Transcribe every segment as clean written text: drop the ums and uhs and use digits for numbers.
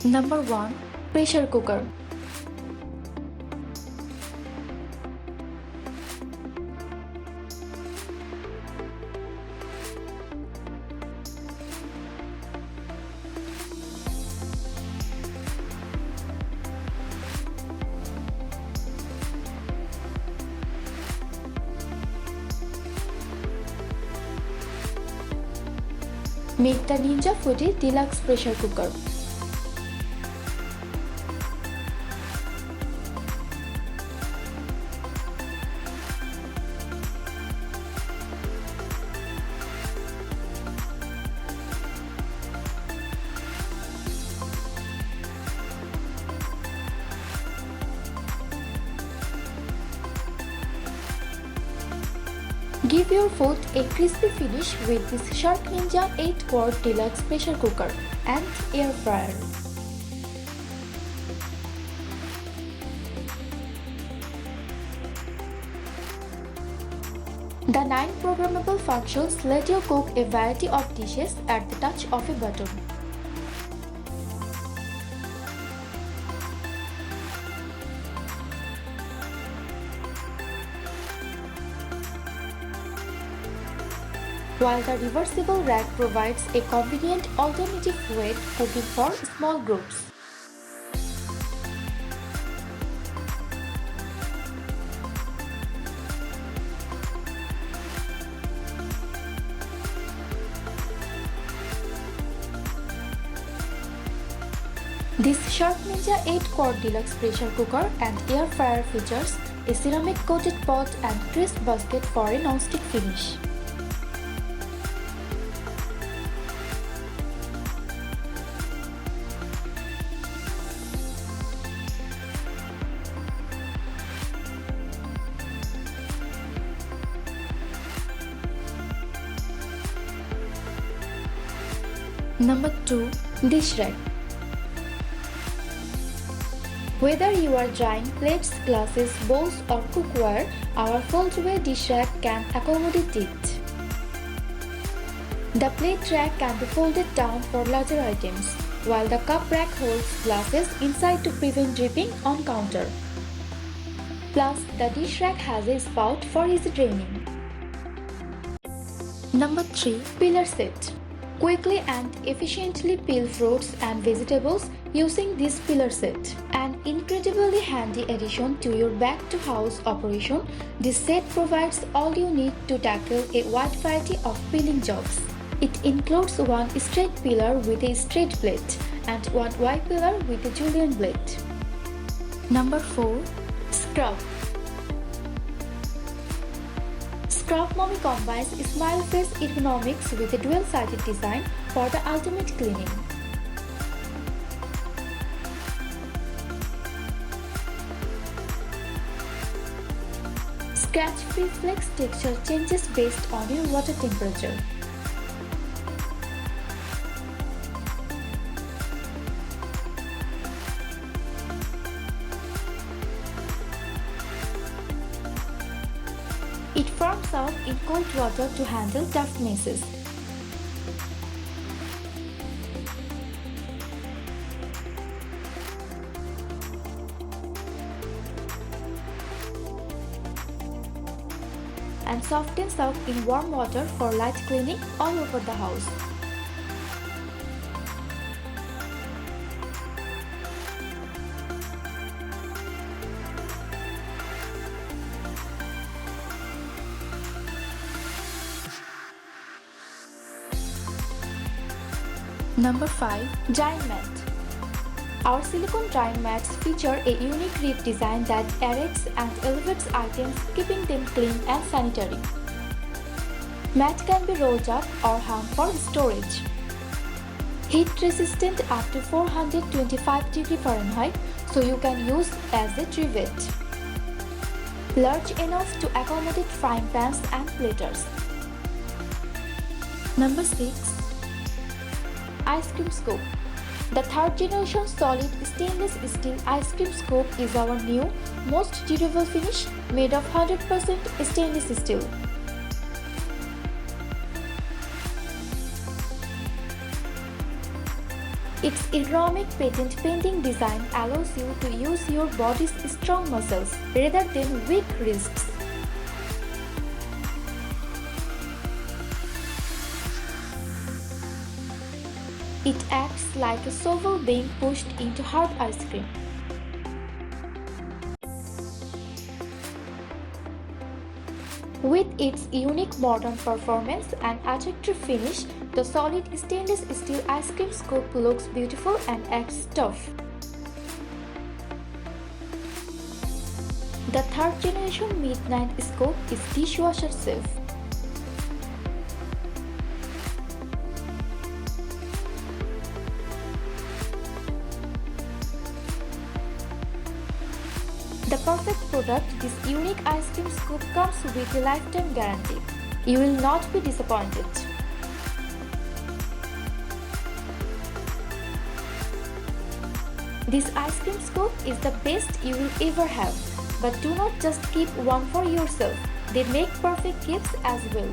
Number 1. Pressure cooker. Make the Ninja Foodi Deluxe Pressure Cooker. Give your food a crispy finish with this Shark Ninja 8-quart Deluxe Pressure Cooker and Air Fryer. The 9 programmable functions let you cook a variety of dishes at the touch of a button. While the reversible rack provides a convenient alternative way to cooking for small groups. This Shark Ninja 8-quart Deluxe Pressure Cooker and Air Fryer features a ceramic coated pot and crisp basket for a non-stick finish. Number 2. Dish Rack. Whether you are drying plates, glasses, bowls or cookware, our fold-away dish rack can accommodate it. The plate rack can be folded down for larger items, while the cup rack holds glasses inside to prevent dripping on counter. Plus, the dish rack has a spout for easy draining. Number 3. Peeler Set. Quickly and efficiently peel fruits and vegetables using this peeler set. An incredibly handy addition to your back-to-house operation, this set provides all you need to tackle a wide variety of peeling jobs. It includes one straight peeler with a straight blade and one Y peeler with a julienne blade. Number 4. Scrub. Scrub Mommy combines Smile Face ergonomics with a dual-sided design for the ultimate cleaning. Scratch-free flex texture changes based on your water temperature. It firms up in cold water to handle tough messes. And softens up in warm water for light cleaning all over the house. Number 5. Drying Mat. Our silicone drying mats feature a unique rib design that aerates and elevates items, keeping them clean and sanitary. Mat can be rolled up or hung for storage. Heat resistant up to 425 degrees Fahrenheit, so you can use as a trivet. Large enough to accommodate frying pans and platters. Number 6. Ice Cream Scoop. The third generation solid stainless steel ice cream scoop is our new, most durable finish made of 100% stainless steel. Its ergonomic patent pending design allows you to use your body's strong muscles rather than weak wrists. It acts like a shovel being pushed into hard ice cream. With its unique modern performance and attractive finish, the solid stainless steel ice cream scoop looks beautiful and acts tough. The third generation Midnight Scoop is dishwasher safe. The perfect product, this unique ice cream scoop comes with a lifetime guarantee. You will not be disappointed. This ice cream scoop is the best you will ever have. But do not just keep one for yourself. They make perfect gifts as well.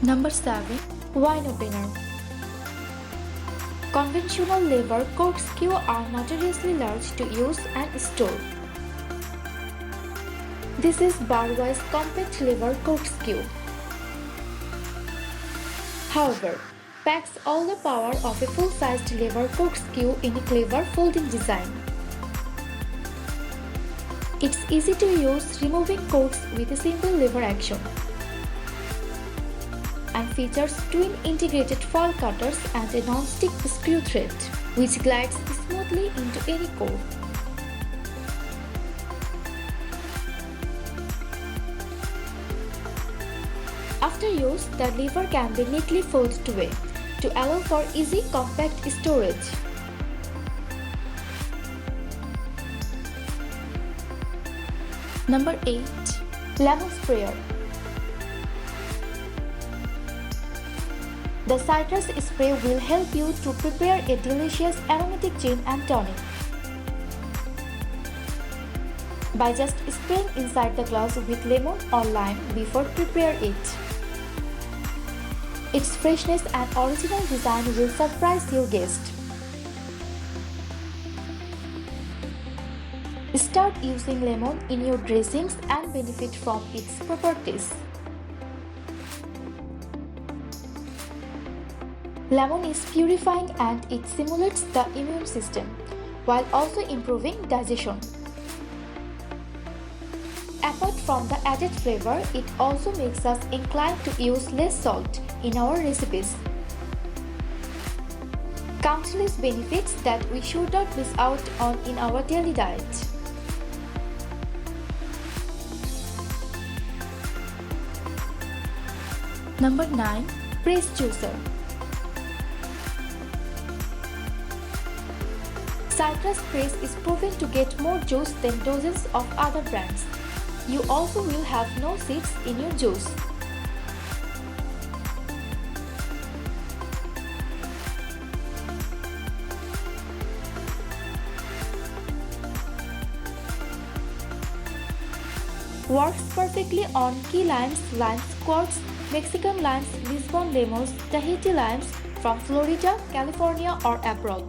Number 7. Wine Opener. Conventional lever corkscrew are notoriously large to use and store. This is Barwise compact lever corkscrew. However, packs all the power of a full-sized lever corkscrew in a clever folding design. It's easy to use, removing corks with a simple lever action, and features twin integrated foil cutters and a non-stick screw thread, which glides smoothly into any cork. After use, the lever can be neatly folded away to allow for easy, compact storage. Number 8. Lemon Sprayer. The citrus spray will help you to prepare a delicious aromatic gin and tonic by just spraying inside the glass with lemon or lime before prepare it. Its freshness and original design will surprise your guest. Start using lemon in your dressings and benefit from its properties. Lemon is purifying and it stimulates the immune system while also improving digestion. Apart from the added flavor, it also makes us inclined to use less salt in our recipes. Countless benefits that we should not miss out on in our daily diet. Number 9. Press Juicer. Citrus Press is proven to get more juice than dozens of other brands. You also will have no seeds in your juice. Works perfectly on key limes, quartz, Mexican limes, Lisbon lemons, Tahiti limes from Florida, California or abroad.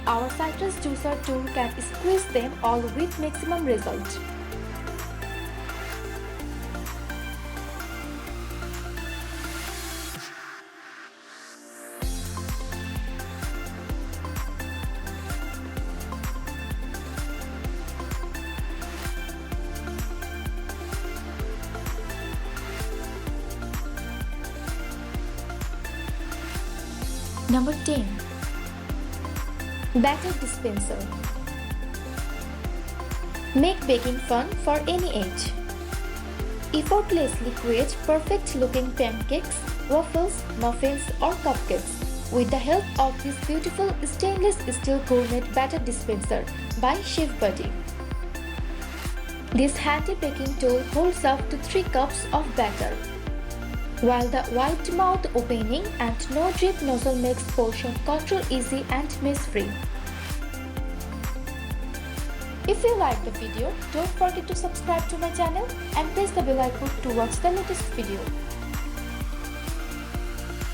Our citrus juicer tool can squeeze them all with maximum result. Number 10. Batter Dispenser. Make baking fun for any age. effortlessly create perfect-looking pancakes, waffles, muffins, or cupcakes with the help of this beautiful stainless steel gourmet batter dispenser by Chef Buddy. This handy baking tool holds up to 3 cups of batter, while the wide mouth opening and no drip nozzle makes portion control easy and mess-free. If you like the video, don't forget to subscribe to my channel and press the bell icon to watch the latest video.